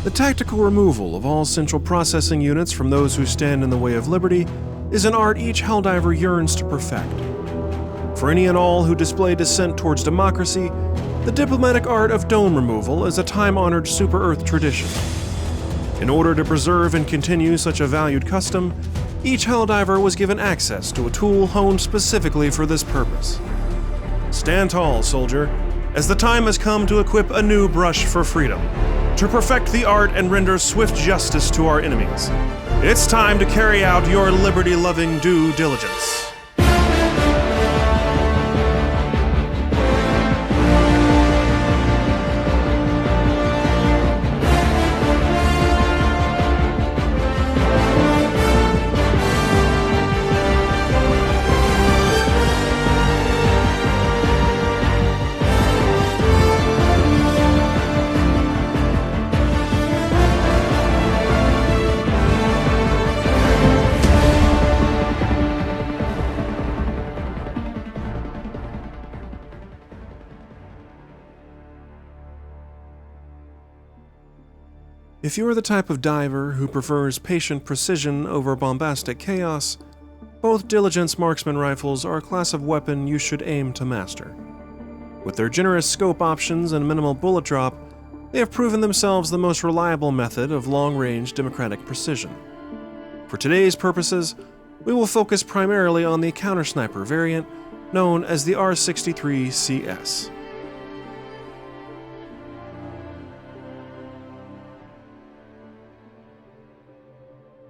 The tactical removal of all central processing units from those who stand in the way of liberty is an art each Helldiver yearns to perfect. For any and all who display dissent towards democracy, the diplomatic art of dome removal is a time-honored super-Earth tradition. In order to preserve and continue such a valued custom, each Helldiver was given access to a tool honed specifically for this purpose. Stand tall, soldier, as the time has come to equip a new brush for freedom, to perfect the art and render swift justice to our enemies. It's time to carry out your liberty-loving due diligence. If you are the type of diver who prefers patient precision over bombastic chaos, both Diligence marksman rifles are a class of weapon you should aim to master. With their generous scope options and minimal bullet drop, they have proven themselves the most reliable method of long-range democratic precision. For today's purposes, we will focus primarily on the Counter Sniper variant, known as the R63CS.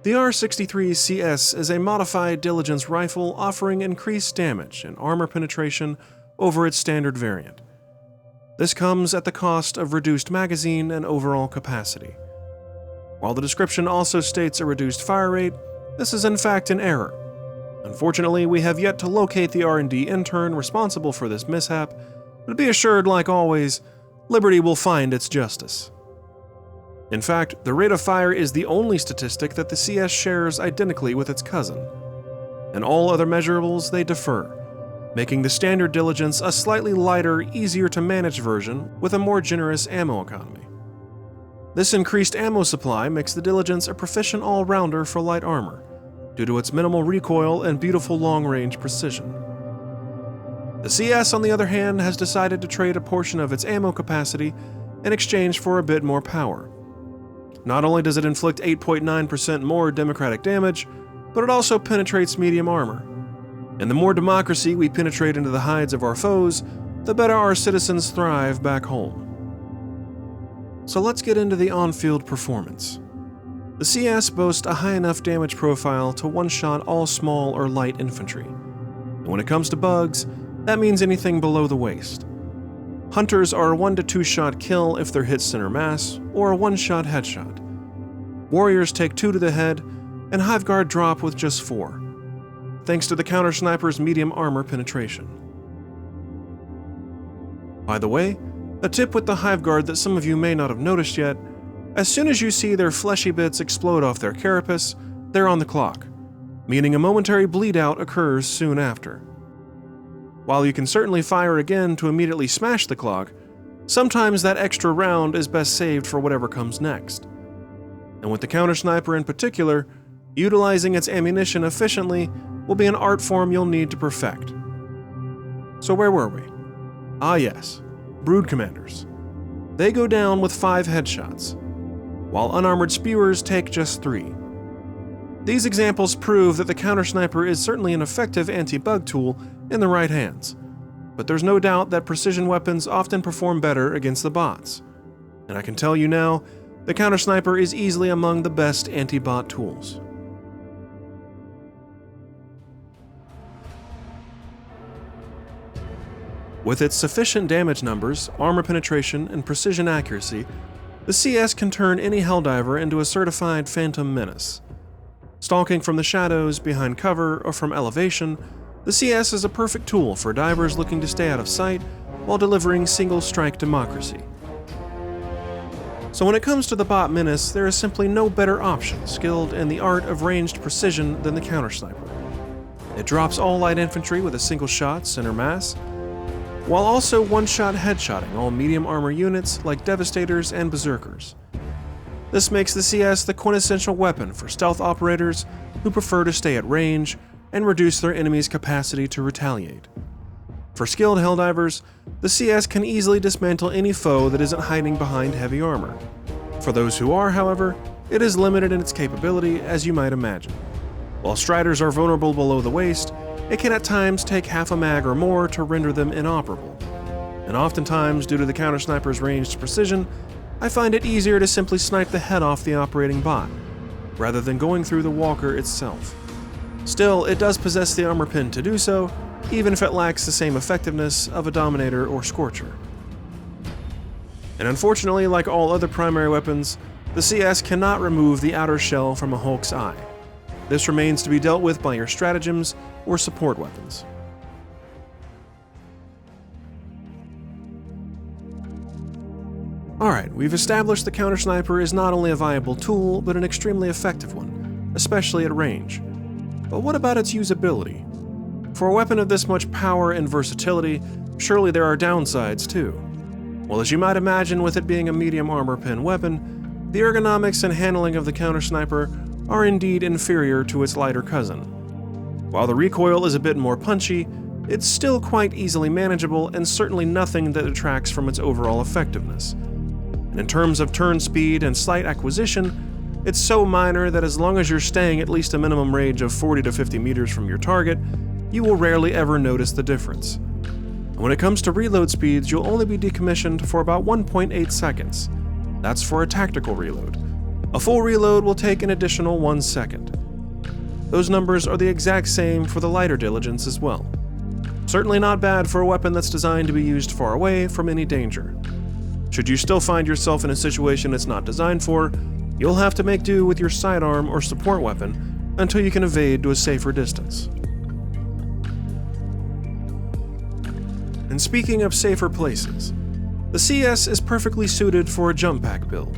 The R63CS is a modified Diligence rifle offering increased damage and armor penetration over its standard variant. This comes at the cost of reduced magazine and overall capacity. While the description also states a reduced fire rate, this is in fact an error. Unfortunately, we have yet to locate the R&D intern responsible for this mishap, but be assured, like always, Liberty will find its justice. In fact, the rate of fire is the only statistic that the CS shares identically with its cousin. In all other measurables, they differ, making the standard Diligence a slightly lighter, easier-to-manage version with a more generous ammo economy. This increased ammo supply makes the Diligence a proficient all-rounder for light armor, due to its minimal recoil and beautiful long-range precision. The CS, on the other hand, has decided to trade a portion of its ammo capacity in exchange for a bit more power. Not only does it inflict 8.9% more democratic damage, but it also penetrates medium armor. And the more democracy we penetrate into the hides of our foes, the better our citizens thrive back home. So let's get into the on-field performance. The CS boasts a high enough damage profile to one-shot all small or light infantry. And when it comes to bugs, that means anything below the waist. Hunters are a 1 to 2 shot kill if they're hit center mass, or a 1-shot headshot. Warriors take 2 to the head, and Hive Guard drop with just 4, thanks to the Counter Sniper's medium armor penetration. By the way, a tip with the Hive Guard that some of you may not have noticed yet: as soon as you see their fleshy bits explode off their carapace, they're on the clock, meaning a momentary bleed out occurs soon after. While you can certainly fire again to immediately smash the clock, sometimes that extra round is best saved for whatever comes next. And with the Counter Sniper in particular, utilizing its ammunition efficiently will be an art form you'll need to perfect. So where were we? Ah yes, Brood Commanders. They go down with 5 headshots, while unarmored spewers take just 3. These examples prove that the Counter Sniper is certainly an effective anti-bug tool in the right hands, but there's no doubt that precision weapons often perform better against the bots. And I can tell you now, the Counter Sniper is easily among the best anti-bot tools. With its sufficient damage numbers, armor penetration, and precision accuracy, the CS can turn any Helldiver into a certified phantom menace. Stalking from the shadows, behind cover, or from elevation, the CS is a perfect tool for divers looking to stay out of sight while delivering single-strike democracy. So when it comes to the bot menace, there is simply no better option skilled in the art of ranged precision than the Counter Sniper. It drops all light infantry with a single shot center mass, while also one-shot headshotting all medium armor units like Devastators and Berserkers. This makes the CS the quintessential weapon for stealth operators who prefer to stay at range and reduce their enemy's capacity to retaliate. For skilled Helldivers, the CS can easily dismantle any foe that isn't hiding behind heavy armor. For those who are, however, it is limited in its capability, as you might imagine. While Striders are vulnerable below the waist, it can at times take half a mag or more to render them inoperable. And oftentimes, due to the counter sniper's ranged precision, I find it easier to simply snipe the head off the operating bot, rather than going through the walker itself. Still, it does possess the armor pin to do so, even if it lacks the same effectiveness of a Dominator or Scorcher. And unfortunately, like all other primary weapons, the CS cannot remove the outer shell from a Hulk's eye. This remains to be dealt with by your stratagems or support weapons. Alright, we've established the counter sniper is not only a viable tool, but an extremely effective one, especially at range. But what about its usability? For a weapon of this much power and versatility, surely there are downsides too. Well, as you might imagine, with it being a medium armor pin weapon, the ergonomics and handling of the counter sniper are indeed inferior to its lighter cousin. While the recoil is a bit more punchy, it's still quite easily manageable and certainly nothing that detracts from its overall effectiveness. And in terms of turn speed and slight acquisition, it's so minor that as long as you're staying at least a minimum range of 40 to 50 meters from your target, you will rarely ever notice the difference. And when it comes to reload speeds, you'll only be decommissioned for about 1.8 seconds. That's for a tactical reload. A full reload will take an additional 1 second. Those numbers are the exact same for the lighter Diligence as well. Certainly not bad for a weapon that's designed to be used far away from any danger. Should you still find yourself in a situation it's not designed for, you'll have to make do with your sidearm or support weapon until you can evade to a safer distance. And speaking of safer places, the CS is perfectly suited for a jump pack build.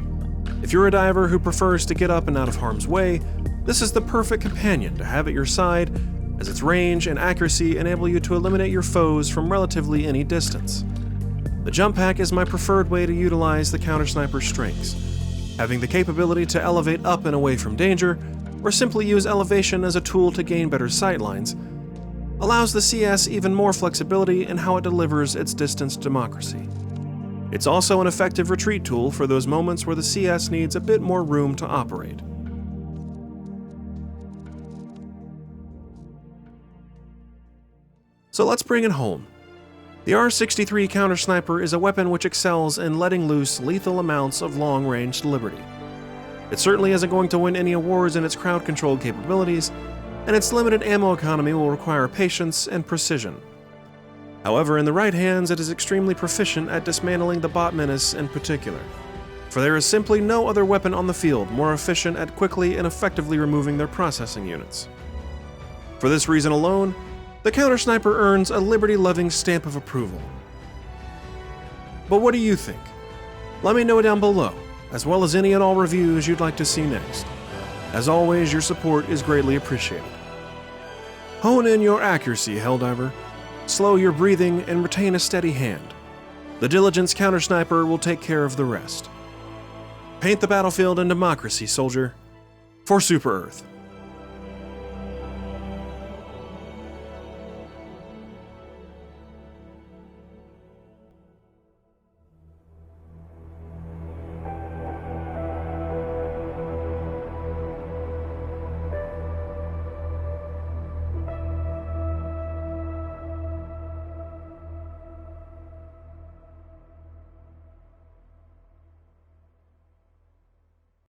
If you're a diver who prefers to get up and out of harm's way, this is the perfect companion to have at your side, as its range and accuracy enable you to eliminate your foes from relatively any distance. The jump pack is my preferred way to utilize the counter sniper's strengths. Having the capability to elevate up and away from danger, or simply use elevation as a tool to gain better sight lines, allows the CS even more flexibility in how it delivers its distance democracy. It's also an effective retreat tool for those moments where the CS needs a bit more room to operate. So let's bring it home. The R63 Counter Sniper is a weapon which excels in letting loose lethal amounts of long-range liberty. It certainly isn't going to win any awards in its crowd-controlled capabilities, and its limited ammo economy will require patience and precision. However, in the right hands, it is extremely proficient at dismantling the bot menace in particular, for there is simply no other weapon on the field more efficient at quickly and effectively removing their processing units. For this reason alone, the counter sniper earns a liberty-loving stamp of approval. But what do you think? Let me know down below, as well as any and all reviews you'd like to see next. As always, your support is greatly appreciated. Hone in your accuracy, Helldiver. Slow your breathing and retain a steady hand. The Diligence Counter Sniper will take care of the rest. Paint the battlefield in democracy, soldier. For Super Earth.